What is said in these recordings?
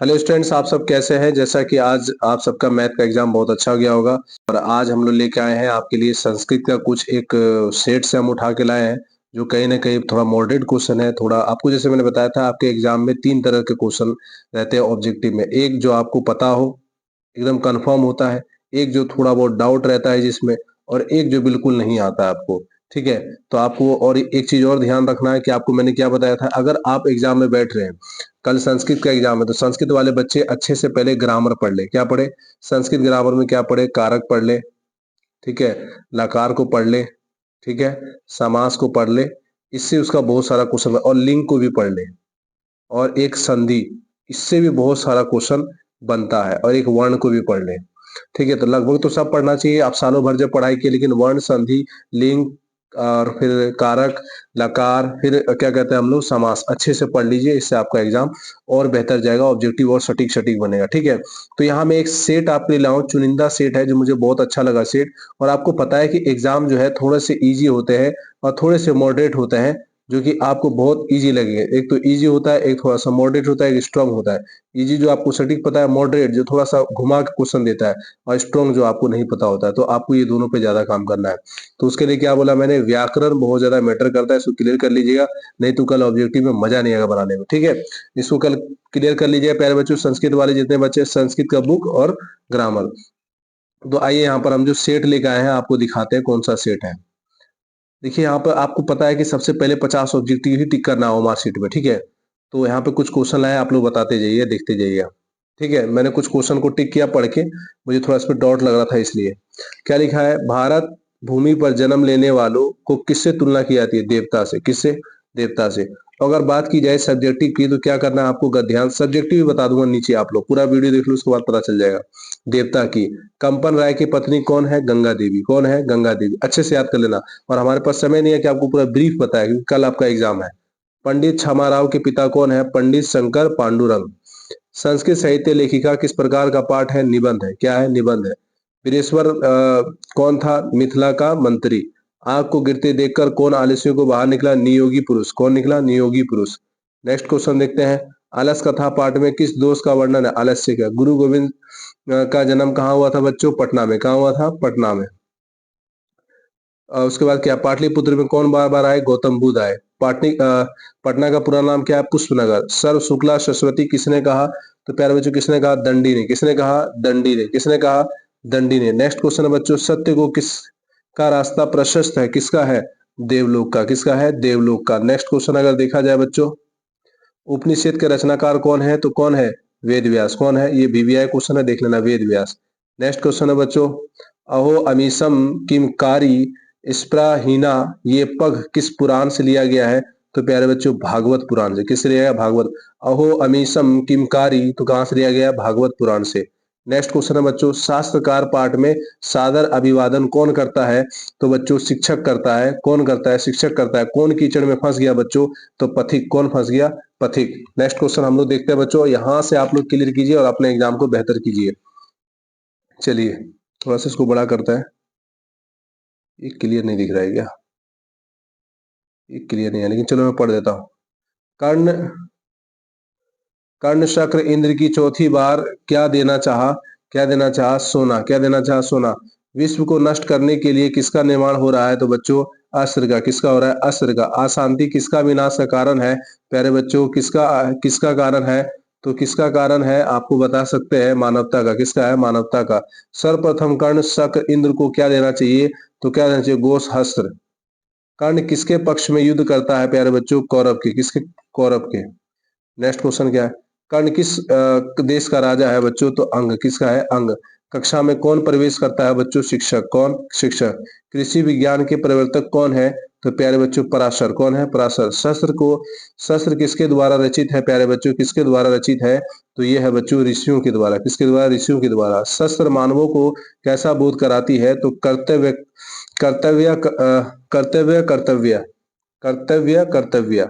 Hello students, आप सब कैसे हैं। जैसा कि आज आप सबका मैथ का एग्जाम बहुत अच्छा गया होगा और आज हम लोग लेके आए हैं आपके लिए संस्कृत का कुछ एक सेट से हम उठा के लाए हैं जो कहीं ना कहीं थोड़ा मॉडरेट क्वेश्चन है। थोड़ा आपको जैसे मैंने बताया था आपके एग्जाम में 3 तरह के क्वेश्चन रहते हैं ऑब्जेक्टिव में। एक जो आपको पता हो, एकदम कंफर्म होता है। एक जो थोड़ा बहुत डाउट रहता है जिसमें, और एक जो बिल्कुल नहीं आता है आपको। ठीक है, तो आपको और एक चीज और ध्यान रखना है कि आपको मैंने क्या बताया था। अगर आप एग्जाम में बैठ रहे हैं, कल संस्कृत का एग्जाम है, तो संस्कृत वाले बच्चे अच्छे से पहले ग्रामर पढ़ ले। क्या पढ़े? संस्कृत ग्रामर में क्या पढ़े? कारक पढ़ ले, ठीक है, लकार को पढ़ ले, ठीक है, समास को पढ़ ले। इससे उसका बहुत सारा क्वेश्चन, और लिंग को भी पढ़ ले, और एक संधि, इससे भी बहुत सारा क्वेश्चन बनता है, और एक वर्ण को भी पढ़ ले। ठीक है, तो लगभग तो सब पढ़ना चाहिए। आप सालों भर जब पढ़ाई किए, लेकिन वर्ण, संधि, लिंग और फिर कारक, लकार, फिर क्या कहते हैं हम लोग, समास अच्छे से पढ़ लीजिए। इससे आपका एग्जाम और बेहतर जाएगा, ऑब्जेक्टिव और सटीक सटीक बनेगा। ठीक है, तो यहाँ मैं एक सेट आपके लिए लाऊं, चुनिंदा सेट है जो मुझे बहुत अच्छा लगा सेट। और आपको पता है कि एग्जाम जो है थोड़े से ईजी होते हैं और थोड़े से मॉडरेट होते हैं, जो कि आपको बहुत इजी लगेंगे। एक तो इजी होता है, एक थोड़ा सा मॉडरेट होता है, एक स्ट्रांग होता है। इजी जो आपको सटीक पता है, मॉडरेट जो थोड़ा सा घुमा के क्वेश्चन देता है, और स्ट्रांग जो आपको नहीं पता होता है। तो आपको ये दोनों पे ज्यादा काम करना है। तो उसके लिए क्या बोला मैंने, व्याकरण बहुत ज्यादा मैटर करता है, इसको क्लियर कर लीजिएगा। नहीं तो कल ऑब्जेक्टिव में मजा नहीं आएगा बनाने में। ठीक है, इसको कल क्लियर कर लीजिएगा प्यारे बच्चों। संस्कृत वाले जितने बच्चे, संस्कृत का बुक और ग्रामर। तो आइए यहाँ पर हम जो सेट लेकर आए हैं आपको दिखाते हैं कौन सा सेट है। देखिए, यहाँ पर आपको पता है कि सबसे पहले 50 ऑब्जेक्टिव ही टिक करना हो मार्कशीट में। ठीक है, तो यहाँ पे कुछ क्वेश्चन आए, आप लोग बताते जाइए, देखते जाइए। ठीक है, मैंने कुछ क्वेश्चन को टिक किया पढ़ के, मुझे थोड़ा इस पर डाउट लग रहा था इसलिए। क्या लिखा है? भारत भूमि पर जन्म लेने वालों को किससे तुलना की जाती है? देवता से। किससे? देवता से। तो अगर बात की जाए सब्जेक्टिव की, तो क्या करना है आपको? गद्यांश, सब्जेक्टिव भी बता दूंगा नीचे, आप लोग पूरा वीडियो देख लो, उसके बाद पता चल जाएगा। देवता की, कंपन राय की पत्नी कौन है? गंगा देवी। कौन है? गंगा देवी। अच्छे से याद कर लेना। और हमारे पास समय नहीं है कि आपको पूरा ब्रीफ पता है, क्योंकि कल आपका एग्जाम है। पंडित क्षमाराव के पिता कौन है? पंडित शंकर पांडुरंग। संस्कृत साहित्य लेखिका किस प्रकार का पाठ है? निबंध है। क्या है? निबंध है। वीरेश्वर कौन था? मिथिला का मंत्री। आग को गिरते देखकर कौन आलसियों को बाहर निकला? नियोगी पुरुष। कौन निकला? नियोगी पुरुष। नेक्स्ट क्वेश्चन देखते हैं। आलस कथा पाठ में किस दोष का वर्णन है? आलस्य का। गुरु गोविंद का जन्म कहाँ हुआ था बच्चों? पटना में। कहाँ हुआ था? पटना में। उसके बाद क्या, पाटलिपुत्र में कौन बार बार आए? गौतम बुद्ध आए। पटना का पूरा नाम क्या है? पुष्पनगर। सर्व शुक्ला सरस्वती किसने कहा? तो प्यारे बच्चों, किसने कहा? दंडी ने। किसने कहा? दंडी ने। किसने कहा? दंडी ने। नेक्स्ट क्वेश्चन है बच्चों, सत्य को किसका रास्ता प्रशस्त है? किसका है? देवलोक का। किसका है? देवलोक का। नेक्स्ट क्वेश्चन अगर देखा जाए बच्चों, उपनिषद के रचनाकार कौन है? तो कौन है? वेद व्यास। कौन है? ये बीबीआई क्वेश्चन है, देख लेना, वेद व्यास। नेक्स्ट क्वेश्चन है बच्चों, अहो अमीसम किमकारी स्प्राहीना, ये पग किस पुराण से लिया गया है? तो प्यारे बच्चों, भागवत पुराण से। किससे लिया गया? भागवत। अहो अमीसम किमकारी, तो कहां से लिया गया? भागवत पुराण से। नेक्स्ट क्वेश्चन है बच्चों, शास्त्रकार पाठ में सादर अभिवादन कौन करता है? तो बच्चों, शिक्षक करता है। कौन करता है? शिक्षक करता है। कौन कीचड़ में फंस गया बच्चों? तो पथिक। कौन फंस गया? पथिक। नेक्स्ट क्वेश्चन हम लोग देखते हैं बच्चों, यहां से आप लोग क्लियर कीजिए और अपने एग्जाम को बेहतर कीजिए। चलिए, थोड़ा सा इसको बड़ा करता है। ये क्लियर नहीं दिख रहा है क्या? ये क्लियर नहीं है, लेकिन चलो मैं पढ़ देता हूँ। कर्ण कर्ण शक्र इंद्र की चौथी बार क्या देना चाहा? क्या देना चाहा? सोना। क्या देना चाहा? सोना। विश्व को नष्ट करने के लिए किसका निर्माण हो रहा है? तो बच्चों, अस्त्र का। किसका हो रहा है? अस्त्र का। अशांति किसका विनाश का कारण है? प्यारे बच्चों, किसका किसका कारण है? तो किसका कारण है आपको बता सकते हैं? मानवता का। किसका है? मानवता का। सर्वप्रथम कर्ण शक्र इंद्र को क्या देना चाहिए? तो क्या देना चाहिए? घोष हस्त्र। कर्ण किसके पक्ष में युद्ध करता है प्यारे बच्चों? कौरव के। किसके? कौरव के। नेक्स्ट क्वेश्चन क्या है? कर्ण किस देश का राजा है बच्चों? तो अंग। किसका है? अंग। कक्षा में कौन प्रवेश करता है बच्चों? शिक्षक। कौन? शिक्षक। कृषि विज्ञान के प्रवर्तक कौन है? तो प्यारे बच्चों, पराशर। कौन है? पराशर। शस्त्र किसके द्वारा रचित है प्यारे बच्चों? किसके द्वारा रचित है? तो ये है बच्चों, ऋषियों के द्वारा। किसके द्वारा? ऋषियों के द्वारा। शस्त्र मानवों को कैसा बोध कराती है? तो कर्तव्य कर्तव्य कर्तव्य कर्तव्य कर्तव्य कर्तव्य।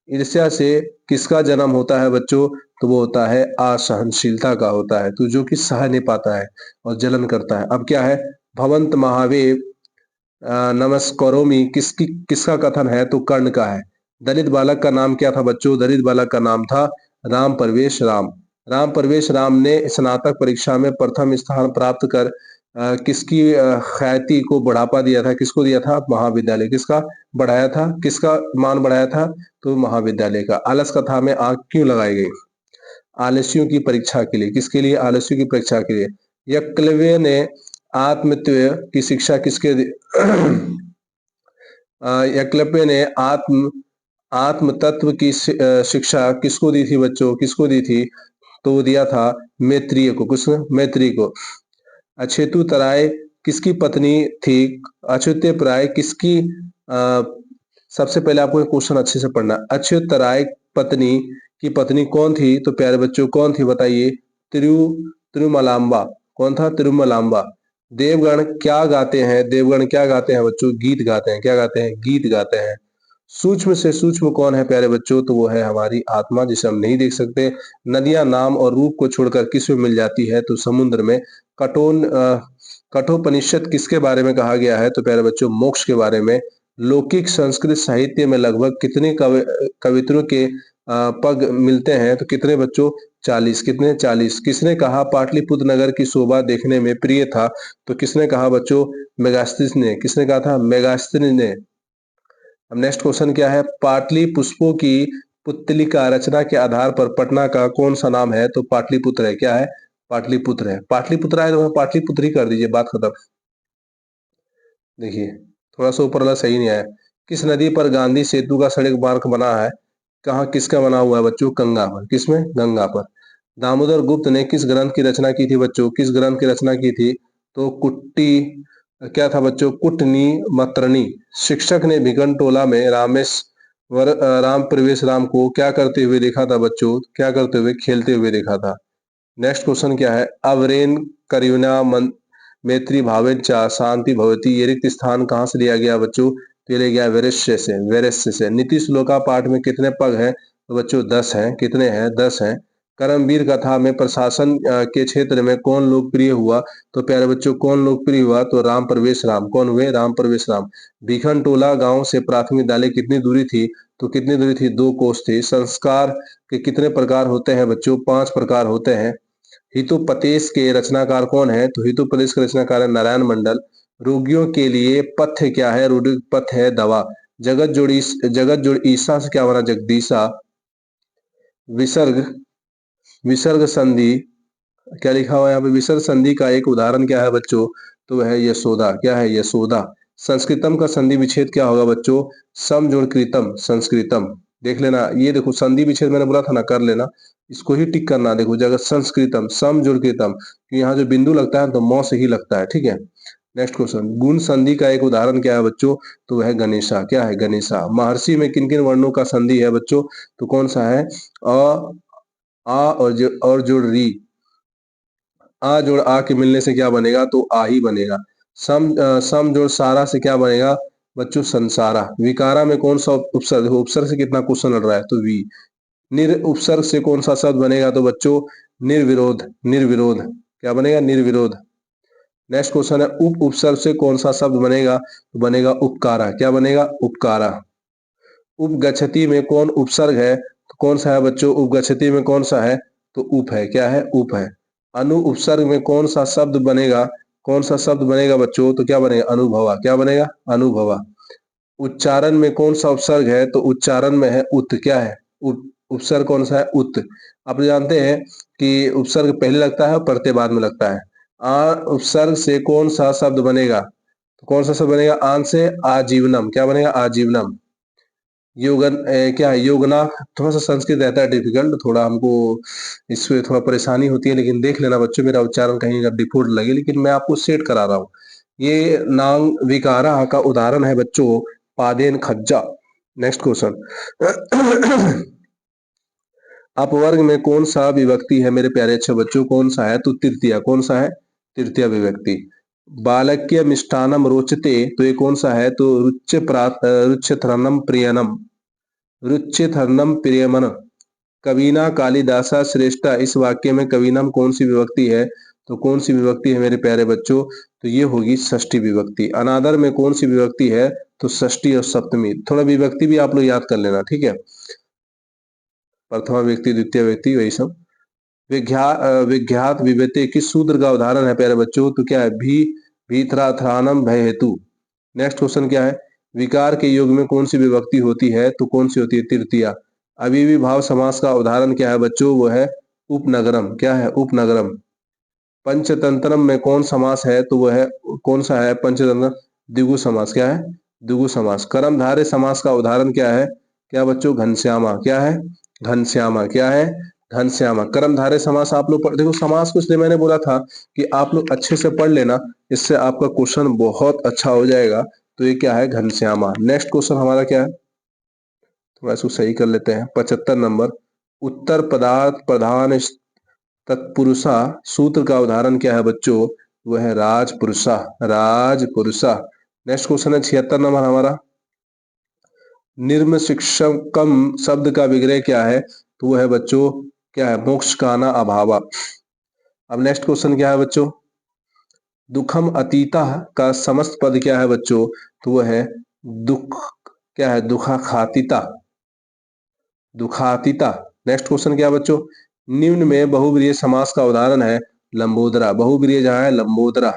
ईर्ष्या से किसका जन्म होता है बच्चों? तो वो होता है असहनशीलता का होता है, तो जो कि सह नहीं पाता है और जलन करता है। अब क्या है? भवंत महावेव नमस्करोमि किसका कथन है? तो कर्ण का है। दलित बालक का नाम क्या था बच्चों? दलित बालक का नाम था राम प्रवेश राम। राम प्रवेश राम ने स्नातक परीक्षा में प्रथम स्थान प्राप्त कर किसकी ख्याति को बढ़ावा दिया था? किसको दिया था? महाविद्यालय। किसका बढ़ाया था? किसका मान बढ़ाया था? तो महाविद्यालय का। आलस कथा में आग क्यों लगाई गई? आलस्यों की परीक्षा के लिए। किसके लिए? आलस्यों की परीक्षा के लिए। एकलव्य ने आत्मत्व की शिक्षा किसके एकलव्य ने आत्म तत्व की शिक्षा किसको दी थी बच्चों? किसको दी थी? तो वो दिया था मैत्रेय को। किसने? मैत्रेय को। अछेतुतराय किसकी पत्नी थी? अछेतुतराय किसकी सबसे पहले आपको एक क्वेश्चन अच्छे से पढ़ना। अछेतुतराय पत्नी की पत्नी कौन थी? तो प्यारे बच्चों कौन थी बताइए? तिरुमलांबा। कौन था? तिरुमलांबा। देवगण क्या गाते हैं? देवगण क्या गाते हैं बच्चों? गीत गाते हैं। क्या गाते हैं? गीत गाते हैं। सूक्ष्म से सूक्ष्म कौन है प्यारे बच्चों? तो वो है हमारी आत्मा, जिसे हम नहीं देख सकते। नदियां नाम और रूप को छोड़कर किस में मिल जाती है? तो समुद्र में। कठोपनिषद किसके बारे में कहा गया है? तो प्यारे बच्चों मोक्ष के बारे में। लौकिक संस्कृत साहित्य में लगभग कितने कवित्रों के पग मिलते हैं? तो कितने बच्चों? 40। कितने? 40। किसने कहा पाटलिपुत्र नगर की शोभा देखने में प्रिय था? तो किसने कहा बच्चों? मेगास्थिस ने। किसने कहा था? मेगास्थिस ने। अब नेक्स्ट क्वेश्चन क्या है? पाटली पुष्पों की पुतलिका रचना के आधार पर पटना का कौन सा नाम है? तो पाटलिपुत्र है। क्या है? पाटलिपुत्र है। पाटलिपुत्र है तो पाटलिपुत्र ही कर दीजिए, बात खत्म। देखिए थोड़ा सा ऊपर वाला सही नहीं आया। किस नदी पर गांधी सेतु का सड़क मार्ग बना है? कहाँ किसका बना हुआ है बच्चों? गंगा पर। किसमें? गंगा पर। दामोदर गुप्त ने किस ग्रंथ की रचना की थी बच्चों? किस ग्रंथ की रचना की थी? तो कुट्टी क्या था बच्चों? कुटनी मत्रनी। शिक्षक ने भिगन टोला में राम प्रवेश राम को क्या करते हुए देखा था बच्चों? क्या करते हुए? खेलते हुए देखा था। नेक्स्ट क्वेश्चन क्या है? अवरेन करुणा मैत्री भावेन चा शांति भवती, ये रिक्त स्थान कहाँ से लिया गया बच्चों? तो ये लिया गया वेरस्य से। वेरस्य से। नीति श्लोका पाठ में कितने पग हैं? तो बच्चों 10 हैं। कितने हैं? 10 हैं। करमवीर कथा में प्रशासन के क्षेत्र में कौन लोकप्रिय हुआ? तो प्यारे बच्चों कौन लोकप्रिय हुआ? तो राम प्रवेश राम। कौन हुए? राम प्रवेश राम। भीखन टोला गांव से प्राथमिक विद्यालय कितनी दूरी थी? तो कितनी दूरी थी? 2 कोस थी। संस्कार के कितने प्रकार होते हैं बच्चों? 5 प्रकार होते हैं। हितोपदेश के रचनाकार कौन है? तो हितोपदेश के रचनाकार है नारायण मंडल। रोगियों के लिए पथ्य क्या है? रोगी पथ्य है दवा। जगत जोड़ ईसा से क्या बना? जगदीशा। विसर्ग विसर्ग संधि क्या लिखा हुआ है यहाँ पे? विसर्ग संधि का एक उदाहरण क्या है बच्चों? तो वह है यशोदा। क्या है? यशोदा। संस्कृतम का संधि विच्छेद क्या होगा बच्चों? सम जोड़ कृतम। संस्कृतम। देख लेना, ये देखो संधि विच्छेद मैंने बोला था ना, कर लेना। इसको ही टिक करना। देखो जगह संस्कृतम सम जोड़ कृतम, यहाँ जो बिंदु लगता है तो मौ से ही लगता है। ठीक है। नेक्स्ट क्वेश्चन, गुण संधि का एक उदाहरण क्या है बच्चों? तो वह है गणेशा। क्या है? गणेशा। महर्षि में किन किन वर्णों का संधि है बच्चों? तो कौन सा है? अ आ और जोड़ री। आ जोड़ आ के मिलने से क्या बनेगा? तो आ ही बनेगा। सम जोड़ सारा से क्या बनेगा बच्चों? संसारा। विकारा में कौन सा उपसर्ग? देखो उपसर्ग से कितना क्वेश्चन लड़ रहा है, तो वी। निर उपसर्ग से कौन सा शब्द बनेगा? तो बच्चों निर्विरोध। निर्विरोध। क्या बनेगा? निर्विरोध। नेक्स्ट क्वेश्चन है, उप उपसर्ग से कौन सा शब्द बनेगा? तो बनेगा उपकारा। क्या बनेगा? उपकारा। उपगच्छति में कौन उपसर्ग है? तो कौन सा है बच्चों? उपगच्छति में कौन सा है? तो उप है। क्या है? उप है। अनु उपसर्ग में कौन सा शब्द बनेगा? कौन सा शब्द बनेगा बच्चों? तो क्या बनेगा? अनुभवा। क्या बनेगा? अनुभवा। उच्चारण में कौन सा उपसर्ग है? तो उच्चारण में है उत। क्या है? उपसर्ग कौन सा है? उत। आप जानते हैं कि उपसर्ग पहले लगता है और प्रत्यय बाद में लगता है। आ उपसर्ग से कौन सा शब्द बनेगा? तो कौन सा शब्द बनेगा? आन से आजीवनम। क्या बनेगा? आजीवनम। क्या है? योगना। थोड़ा सा संस्कृत रहता है डिफिकल्ट, थोड़ा हमको इसमें थोड़ा परेशानी होती है, लेकिन देख लेना बच्चों, मेरा उच्चारण कहीं अगर डिफॉल्ट लगे, लेकिन मैं आपको सेट करा रहा हूँ। ये नांग विकारा का उदाहरण है बच्चों पादेन खज्जा। नेक्स्ट क्वेश्चन, अपवर्ग में कौन सा विभक्ति है मेरे प्यारे अच्छे बच्चों? कौन सा है? तो तृतीया। कौन सा है? तृतीय विभक्ति। बालक्य मिष्टानम रोचते, तो ये कौन सा है? तो रुच्यथर्नम प्रियनम। रुच्यथर्नम प्रियमन। कवीना कालिदासा श्रेष्ठा, इस वाक्य में कवीनम कौन सी विभक्ति है? तो कौन सी विभक्ति है मेरे प्यारे बच्चों? तो ये होगी षष्ठी विभक्ति। अनादर में कौन सी विभक्ति है? तो षष्ठी और सप्तमी। थोड़ा विभक्ति भी आप लोग याद कर लेना। ठीक है। प्रथमा व्यक्ति, द्वितीय व्यक्ति, वही सब। विख्यात विभेते किस सूत्र का उदाहरण है प्यारे बच्चों? तो क्या है? भीतराथ्रानम भय हेतु। नेक्स्ट क्वेश्चन क्या है? विकार के योग में कौन सी विभक्ति होती है? तो कौन सी होती है? तृतीया। अव्ययी भाव समास का उदाहरण क्या है बच्चों? वो है उपनगरम। क्या है? उपनगरम। पंचतंत्रम में कौन समास है? तो वो है कौन सा है? पंचतंत्र द्विगु समास। क्या है? द्विगु समास। कर्मधारय समास का उदाहरण क्या है? क्या बच्चों? घनश्यामा। क्या है? घनश्यामा। क्या है? घनश्यामा। कर्मधारय समास आप लोग देखो, समास को इसलिए मैंने बोला था कि आप लोग अच्छे से पढ़ लेना, इससे आपका क्वेश्चन बहुत अच्छा हो जाएगा। तो ये क्या है? घनश्यामा। नेक्स्ट क्वेश्चन हमारा क्या है? थोड़ा इसको सही कर लेते हैं। 75 नंबर। उत्तर पदार्थ प्रधान तत्पुरुषा सूत्र का उदाहरण क्या है बच्चों? वह है राजपुरुषा। राजपुरुषा। नेक्स्ट क्वेश्चन है 76 नंबर हमारा। निर्म शिक्षकम शब्द का विग्रह क्या है? तो वो है बच्चों क्या है? मोक्ष काना अभावा। अब नेक्स्ट क्वेश्चन क्या है बच्चों? दुखम अतीता का समस्त पद क्या है बच्चों? तो वो है दुख। क्या है? दुखा खातिता। दुखातिता। नेक्स्ट क्वेश्चन क्या है बच्चों? निम्न में बहुब्रीहि समास का उदाहरण है लंबोदरा। बहुब्रीहि जहां है लंबोदरा।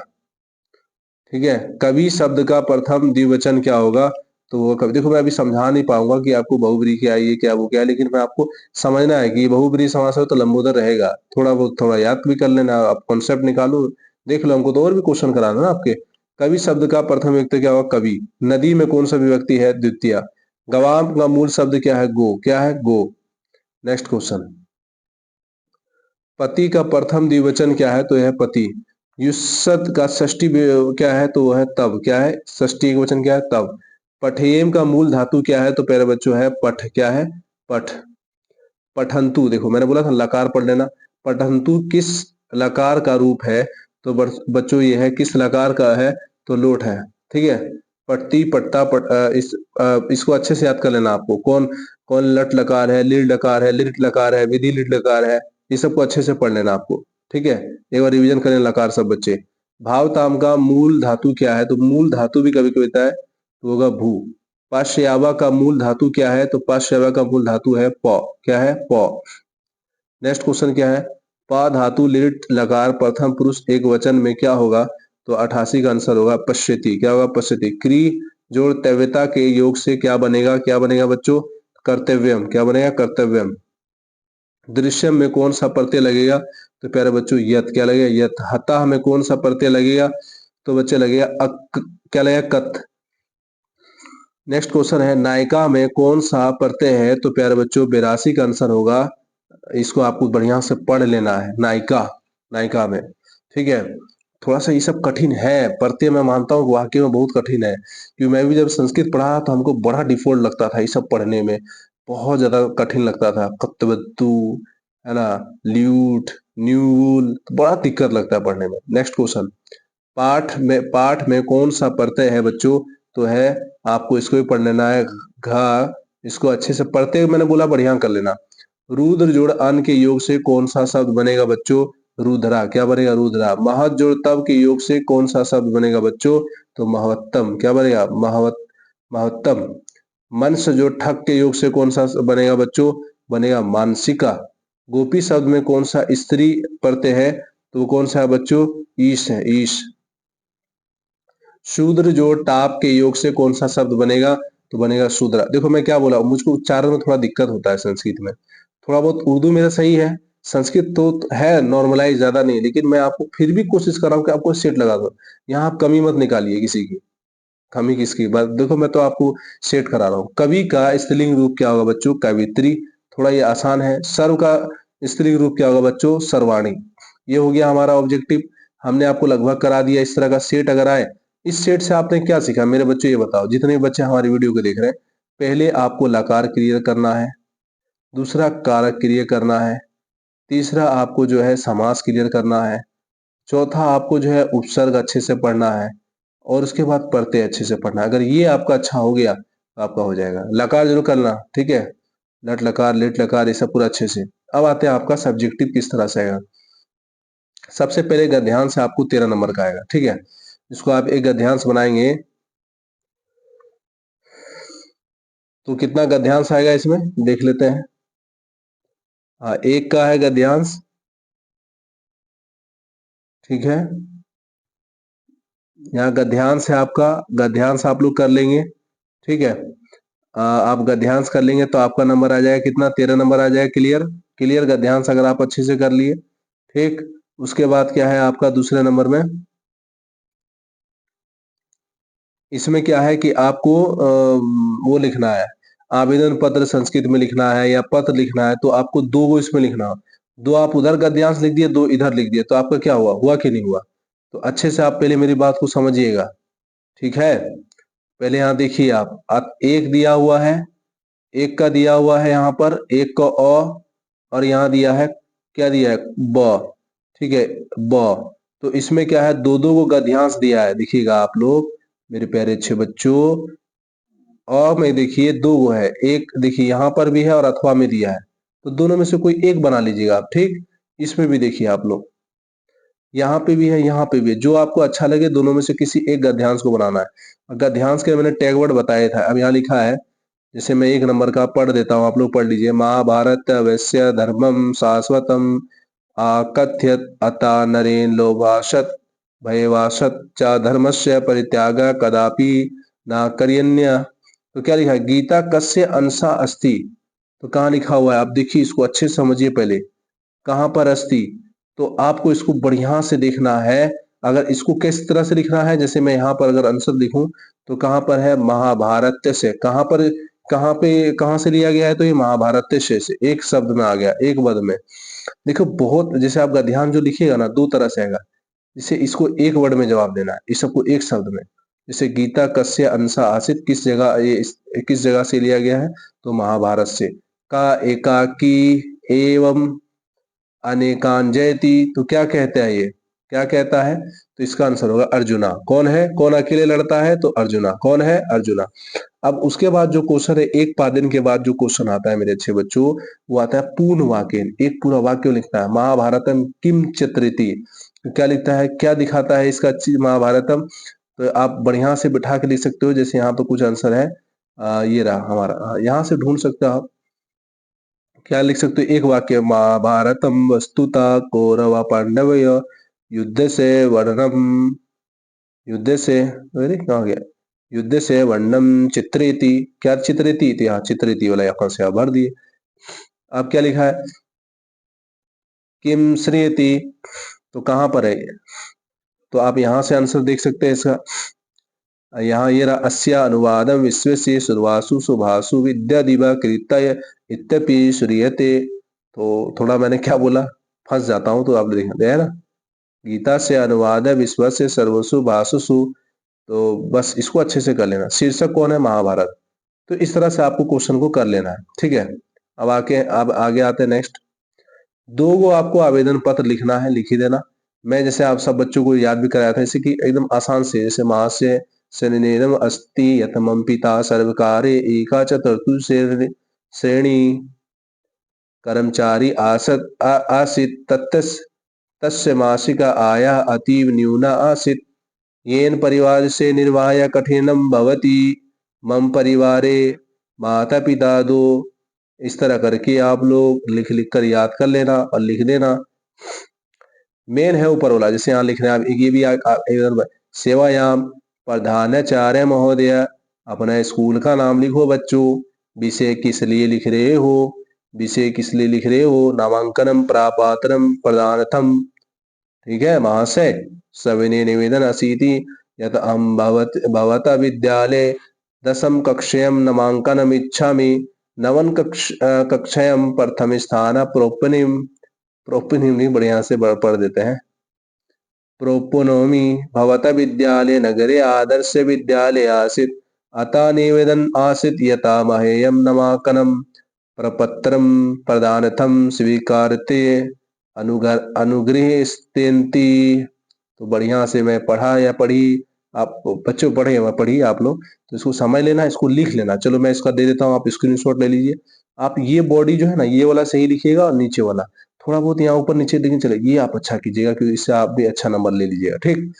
ठीक है। कवि शब्द का प्रथम द्विवचन क्या होगा? तो वो कवि। देखो मैं अभी समझा नहीं पाऊंगा कि आपको बहुब्रीहि क्या है, ये क्या वो क्या है, लेकिन मैं आपको समझना है कि बहुब्रीहि समास है तो लंबोदर रहेगा। थोड़ा बहुत थोड़ा याद भी कर लेना, आप कॉन्सेप्ट निकालो, देख लो, हमको तो और भी क्वेश्चन कराना ना आपके। कवि शब्द का प्रथम व्यक्ति क्या होगा? कवि। नदी में कौन सा विभक्ति है? द्वितीय। गवाम का मूल शब्द क्या है? गो। क्या है? गो। Next question. पति का प्रथम द्विवचन क्या है? तो यह पति। युष्मत का षष्ठी क्या है? तो वह है तब। क्या है? षष्ठी एक वचन क्या है? तब। पठेम का मूल धातु क्या है? तो प्यारे बच्चों है पठ। क्या है? पठ। पठंतु। देखो मैंने बोला था लकार पढ़ लेना। पठंतु किस लकार का रूप है? तो बच्चों ये है किस लकार का है? तो लोट है। ठीक है। पट्टी पट्टा इसको अच्छे से याद कर लेना आपको। कौन कौन लट लकार है, लीड लकार है, लिट लकार है, विधि लिट लकार है, ये सबको अच्छे से पढ़ लेना आपको। ठीक है। एक बार रिवीजन करें लकार सब बच्चे। भावताम का मूल धातु क्या है? तो मूल धातु भी कभी कभी होता है तो होगा भू। पाशयावा का मूल धातु क्या है? तो पाशयावा का मूल धातु है प। क्या है? प। नेक्स्ट क्वेश्चन क्या है? प धातु लिट लकार प्रथम पुरुष एक वचन में क्या होगा? तो 88 का आंसर होगा पश्यति। क्या होगा? पश्यति। क्री जोड़ तव्यता के योग से क्या बनेगा? क्या बनेगा बच्चों? कर्तव्यम। क्या बनेगा? कर्तव्यम। दृश्यम में कौन सा प्रत्यय लगेगा? तो प्यारे बच्चों यत। क्या लगेगा? यत। हतः में कौन सा प्रत्यय लगेगा? तो बच्चे लगेगा अक। क्या लगेगा? कत। नेक्स्ट क्वेश्चन है नायिका में कौन सा प्रत्यय है? तो प्यारे बच्चों 82 का आंसर होगा। इसको आपको बढ़िया से पढ़ लेना है। नायिका। नायिका में। ठीक है। थोड़ा सा ये सब कठिन है प्रत्यय, मैं मानता हूँ वाकई में बहुत कठिन है, क्योंकि मैं भी जब संस्कृत पढ़ा तो हमको बड़ा डिफोल्ट लगता था ये सब पढ़ने में। बहुत ज्यादा कठिन लगता था। कत्तवत्तु, है ना, ल्यूट, न्यूल, तो बड़ा दिक्कत लगता है पढ़ने में। Next question. पाठ में कौन सा प्रत्यय है बच्चों? तो है आपको इसको भी पढ़ लेना है घ। इसको अच्छे से पढ़ते हुए मैंने बोला बढ़िया कर लेना। रुद्र जोड़ अन के योग से कौन सा शब्द बनेगा बच्चों? रुद्रा। क्या बनेगा? रुद्रा। महत जोड़ तब के योग से कौन सा शब्द बनेगा बच्चों? तो महत्तम। क्या बनेगा? महत्तम। मंस जोड़ ठक के योग से कौन सा बनेगा बच्चों? बनेगा मानसिका। गोपी शब्द में कौन सा स्त्री प्रत्यय है? तो वो कौन सा है बच्चों? ईश है। ईश। शूद्र जोड़ टाप के योग से कौन सा शब्द बनेगा? तो बनेगा शूद्रा। देखो मैं क्या बोला, मुझको उच्चारण में थोड़ा दिक्कत होता है संस्कृत में। थोड़ा बहुत उर्दू मेरा सही है, संस्कृत तो है नॉर्मलाइज, ज्यादा नहीं, लेकिन मैं आपको फिर भी कोशिश कर रहा हूँ कि आपको सेट लगा दो। यहाँ आप कमी मत निकालिए किसी की। कमी किसकी बात? देखो मैं तो आपको सेट करा रहा हूँ। कवि का स्त्रीलिंग रूप क्या होगा बच्चों? कवित्री। थोड़ा ये आसान है। सर्व का स्त्रीलिंग रूप क्या होगा बच्चों? सर्वाणी। ये हो गया हमारा ऑब्जेक्टिव। हमने आपको लगभग करा दिया। इस तरह का सेट अगर आए, इस सेट से आपने क्या सीखा मेरे बच्चों? ये बताओ, जितने बच्चे हमारी वीडियो को देख रहे हैं। पहले आपको लकार क्लियर करना है, दूसरा कारक क्लियर करना है, तीसरा आपको जो है समास क्लियर करना है, चौथा आपको जो है उपसर्ग अच्छे से पढ़ना है, और उसके बाद प्रत्यय अच्छे से पढ़ना है। अगर ये आपका अच्छा हो गया तो आपका हो जाएगा। लकार जरूर करना, ठीक है। लट लकार, लिट लकार, ये सब पूरा अच्छे से। अब आते हैं आपका सब्जेक्टिव किस तरह से आएगा। सबसे पहले गद्यांश से आपको 13 नंबर का आएगा, ठीक है। इसको आप एक गद्यांश बनाएंगे तो कितना गद्यांश आएगा इसमें देख लेते हैं। हाँ, एक का है गद्यांश, ठीक है, यहाँ गद्यांश है आपका, गद्यांश आप लोग कर लेंगे। ठीक है, आप गद्यांश कर लेंगे तो आपका नंबर आ जाएगा कितना, 13 नंबर आ जाएगा। क्लियर, क्लियर गद्यांश अगर आप अच्छे से कर लिए। ठीक, उसके बाद क्या है आपका दूसरे नंबर में, इसमें क्या है कि आपको वो लिखना है, आवेदन पत्र संस्कृत में लिखना है या पत्र लिखना है, तो आपको दो गो इसमें लिखना हो। दो आप उधर गद्यांश लिख दिए, दो इधर लिख दिए, तो आपका क्या हुआ, हुआ कि नहीं हुआ? तो अच्छे से आप पहले मेरी बात को समझिएगा। ठीक है, पहले यहाँ देखिए आप एक दिया हुआ है, एक का दिया हुआ है यहाँ पर, एक का अ, और यहाँ दिया है, क्या दिया है, ब। ठीक है, ब। तो इसमें क्या है, दो दो को गद्यांश दिया है, देखिएगा आप लोग मेरे प्यारे अच्छे बच्चों। अ में देखिए दो गो है, एक देखिए यहाँ पर भी है और अथवा में दिया है, तो दोनों में से कोई एक बना लीजिएगा आप। ठीक, इसमें भी देखिए आप लोग, यहाँ पे भी है, यहाँ पे भी है, जो आपको अच्छा लगे दोनों में से किसी एक गद्यांश को बनाना है। गद्यांश के मैंने टैग वर्ड बताया था, अब यहाँ लिखा है, जैसे मैं एक नंबर का पढ़ देता हूँ, आप लोग पढ़ लीजिए। महाभारत वैश्य धर्मम शाश्वतम आकथ्यत अता नरेन लोभासत भयवासत च धर्मस्य परित्याग कदापि न करियन्य। तो क्या लिखा है, गीता कस्य अंसा अस्ति, तो कहाँ लिखा हुआ है आप देखिए, इसको अच्छे से समझिए पहले, कहाँ पर अस्ति, तो आपको इसको बढ़िया से देखना है। अगर इसको किस तरह से लिखना है, जैसे मैं यहाँ पर अगर आंसर लिखूं, तो कहाँ पर है, महाभारत से, कहाँ पर, कहाँ पे, कहाँ से लिया गया है, तो ये महाभारत से एक शब्द में आ गया, एक पद में। देखो बहुत, जैसे आप ध्यान जो लिखिएगा ना, दो तरह से आएगा, जैसे इसको एक वर्ड में जवाब देना है, इस सबको एक शब्द में। जैसे गीता कस्य अंसा आसित, किस जगह ये किस जगह से लिया गया है, तो महाभारत से। का एकाकी एवं अनेकान जयति, तो क्या कहता है ये, क्या कहता है, तो इसका आंसर होगा अर्जुना। कौन है, कौन अकेले लड़ता है, तो अर्जुना। कौन है, अर्जुना। अब उसके बाद जो क्वेश्चन है, एक पादन के बाद जो क्वेश्चन आता है मेरे अच्छे बच्चों, वो आता है पूर्ण वाक्य, एक पूरा वाक्य लिखना है। महाभारतम किम चित्रति, तो क्या लिखता है, क्या दिखाता है इसका चीज महाभारतम, तो आप बढ़िया से बिठा के लिख सकते हो। जैसे यहाँ पर कुछ आंसर है, ये रहा हमारा, यहाँ से ढूंढ सकते हो आप, क्या लिख सकते हो, एक वाक्य, महाभारतम वस्तुतः कौरव पांडवय युद्ध से वर्णम, युद्ध से, अरे कहाँ गया, युद्ध से वर्णम चित्रेति, क्या चित्रेति थी, हाँ चित्रेति वाला यहाँ से आप भर दिए। अब क्या लिखा है, किम श्रेयति, तो कहाँ पर है ये, तो आप यहाँ से आंसर देख सकते हैं इसका। यहाँ ये रहा, अस्य अनुवादम विश्वस्य सुर्वासु शुभासु विद्या दिवा कृतय इत्यपि श्रूयते। तो थोड़ा मैंने क्या बोला, फंस जाता हूँ, तो आप देख है ना, गीता से अनुवाद है विश्व से सर्वसु भाषुसु, तो बस इसको अच्छे से कर लेना। शीर्षक कौन है, महाभारत। तो इस तरह से आपको क्वेश्चन को कर लेना है। ठीक है, अब आगे आते हैं नेक्स्ट। दो गो आपको आवेदन पत्र लिखना है, लिख ही देना। मैं जैसे आप सब बच्चों को याद भी कराया था, जैसे कि एकदम आसान से, जैसे महास्य शनिनेरम अस्ति यतमं पिता सर्वकारे एका चतुर्थु श्रेणी कर्मचारी आसीत् तस्य मासिक आयः अतीव न्यूना आसीत् येन परिवार से निर्वाह कठिनम भवति मम परिवारे माता पिता दो। इस तरह करके आप लोग लिख लिख कर याद कर लेना और लिख देना। मेन है ऊपर वाला, जैसे यहाँ लिखना है, ये भी एकदम सेवायाम प्रधानाचार्य महोदय, अपना स्कूल का नाम लिखो बच्चों, विषय किस लिए लिख रहे हो, विषय किस लिए लिख रहे हो, नामांकनम प्रापात्रम प्रदानथम। ठीक है, महाशय सविनय निवेदन असीति यत अहम भवता विद्यालय दशम कक्षयम नामांकनम इच्छामि नवन कक्षयम प्रथम स्थान प्रोपनिम, प्रोपनिम नहीं, बढ़िया से पढ़ देते हैं, प्रोपोनोमि भवता विद्यालय नगरे आदर्श विद्यालय आसीत् अतः निवेदन आसीत् यथा महेयम नामांकनम प्रपत्रम प्रदानथम स्वीकारते अनुगृहस्तेन्ति। तो बढ़िया से मैं पढ़ा या पढ़ी, आप बच्चों पढ़े या पढ़ी आप लोग, तो इसको समझ लेना, इसको लिख लेना। चलो मैं इसका दे देता हूँ, आप स्क्रीनशॉट ले लीजिए। आप ये बॉडी जो है ना, ये वाला सही लिखिएगा और नीचे वाला थोड़ा बहुत यहाँ ऊपर नीचे लेकिन चले, ये आप अच्छा कीजिएगा, क्योंकि इससे आप भी अच्छा नंबर ले लीजिएगा। ठीक,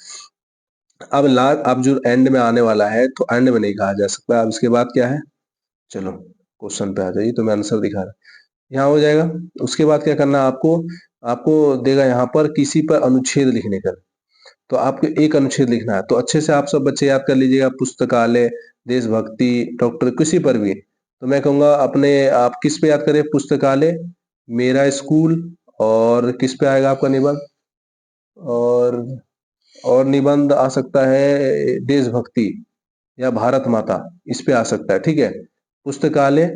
अब अब जो एंड में आने वाला है, तो एंड में नहीं कहा जा सकता। अब इसके बाद क्या है, चलो क्वेश्चन पे आ जाइए, तो मैं आंसर दिखा रहा, यहाँ हो जाएगा। उसके बाद क्या करना है आपको, आपको देगा यहाँ पर किसी पर अनुच्छेद लिखने का, तो आपको एक अनुच्छेद लिखना है। तो अच्छे से आप सब बच्चे याद कर लीजिएगा, पुस्तकालय, देशभक्ति, डॉक्टर, किसी पर भी। तो मैं कहूँगा अपने आप किस पे याद करें? पुस्तकालय, मेरा स्कूल, और किस पे आएगा आपका निबंध? और निबंध आ सकता है देशभक्ति या भारत माता, इस पे आ सकता है, ठीक है? पुस्तकालय,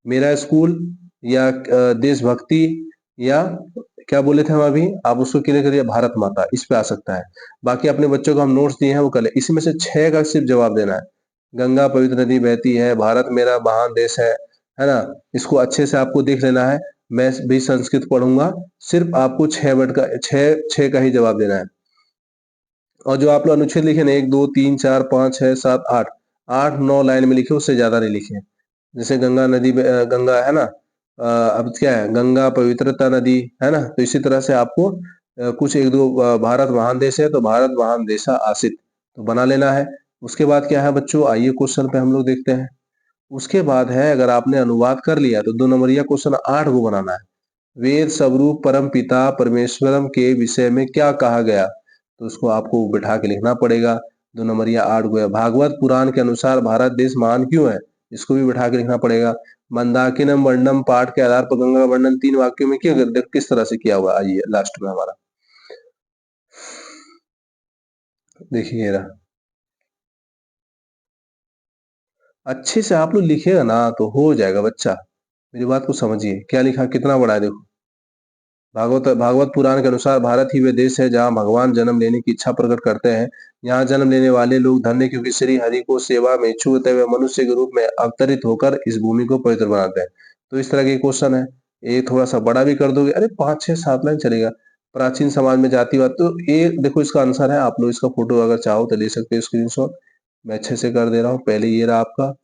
मेरा स्कूल, या देशभक्ति, या क्या बोले थे हम अभी? आप उसको क्लियर करिए, भारत माता, इस पे आ सकता है। बाकी अपने बच्चों को हम नोट्स दिए हैं वो कर ले। इसी में से 6 का सिर्फ जवाब देना है। गंगा पवित्र नदी बहती है, भारत मेरा महान देश है ना? इसको अच्छे से आपको देख लेना है। मैं भी संस्कृत पढ़ूंगा, सिर्फ आपको 6 वर्ड का 6 का ही जवाब देना है। और जो आप लोग अनुच्छेद लिखे ना, 1 2 3 4 5 6 7 8, 8-9 लाइन में लिखे, उससे ज्यादा नहीं लिखे। जैसे गंगा नदी में गंगा है ना, अब क्या है, गंगा पवित्रता नदी है ना, तो इसी तरह से आपको कुछ 1-2 भारत महान देश है तो भारत महान देशा आसित, तो बना लेना है। उसके बाद क्या है बच्चों, आइए क्वेश्चन पे हम लोग देखते हैं। उसके बाद है, अगर आपने अनुवाद कर लिया तो 2 नंबरिया क्वेश्चन 8 को बनाना है। वेद स्वरूप परम पिता परमेश्वरम के विषय में क्या कहा गया? तो उसको आपको बिठा के लिखना पड़ेगा। 2 नंबरिया 8 को है। भागवत पुराण के अनुसार भारत देश महान क्यों है? इसको भी बिठा के लिखना पड़ेगा। मंदाकिनम वर्णम पाठ के आधार पर गंगा का वर्णन 3 वाक्यों में किस तरह से किया हुआ? आइए लास्ट में हमारा देखिए ये रहा। अच्छे से आप लोग लिखिएगा ना तो हो जाएगा बच्चा। मेरी बात को समझिए, क्या लिखा, कितना बड़ा है देखो। भागवत पुराण के अनुसार भारत ही वे देश है जहाँ भगवान जन्म लेने की इच्छा प्रकट करते हैं। यहाँ जन्म लेने वाले लोग धन्य, क्योंकि श्री हरि को सेवा में इच्छुक होते हुए मनुष्य के रूप में अवतरित होकर इस भूमि को पवित्र बनाते हैं। तो इस तरह के क्वेश्चन है। ये थोड़ा सा बड़ा भी कर दोगे, अरे 5 6 7 लाइन चलेगा। प्राचीन समाज में जातिवाद, तो ये देखो इसका आंसर है। आप लोग इसका फोटो अगर चाहो तो ले सकते हो स्क्रीनशॉट। मैं अच्छे से कर दे रहा हूँ। पहले ये रहा आपका,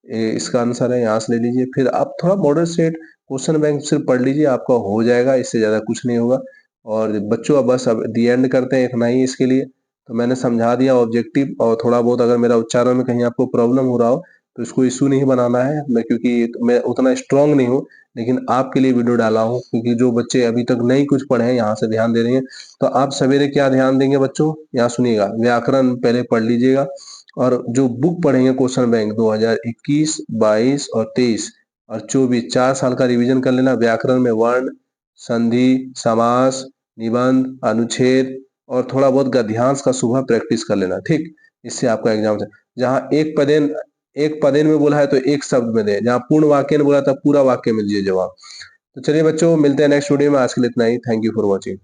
इसका आंसर है, यहाँ से ले लीजिए। फिर आप थोड़ा मॉडर्न स्टेट क्वेश्चन बैंक सिर्फ पढ़ लीजिए, आपका हो जाएगा, इससे ज्यादा कुछ नहीं होगा। और बच्चों अब बस अब दी एंड करते हैं, इतना ही इसके लिए। तो मैंने समझा दिया ऑब्जेक्टिव, और थोड़ा बहुत अगर मेरा उच्चारण में कहीं आपको प्रॉब्लम हो रहा हो तो इसको इशू नहीं बनाना है, मैं क्योंकि मैं उतना स्ट्रांग नहीं हूँ। लेकिन आपके लिए वीडियो डाला हूँ, क्योंकि जो बच्चे अभी तक नहीं कुछ पढ़े हैं, यहाँ से ध्यान दे रहे हैं। तो आप सवेरे क्या ध्यान देंगे बच्चों, यहाँ सुनिएगा, व्याकरण पहले पढ़ लीजिएगा। और जो बुक पढ़ेंगे क्वेश्चन बैंक 2021, 22 और 23 और 24, 4 साल का रिवीजन कर लेना। व्याकरण में वर्ण, संधि, समास, निबंध, अनुच्छेद और थोड़ा बहुत गद्यांश का सुबह प्रैक्टिस कर लेना, ठीक। इससे आपका एग्जाम से, जहाँ एक पदेन में बोला है तो एक शब्द में दे, जहाँ पूर्ण वाक्य ने बोला था पूरा वाक्य में दीजिए जवाब। तो चलिए बच्चों, मिलते हैं नेक्स्ट वीडियो में। आज के लिए इतना ही। Thank you for watching.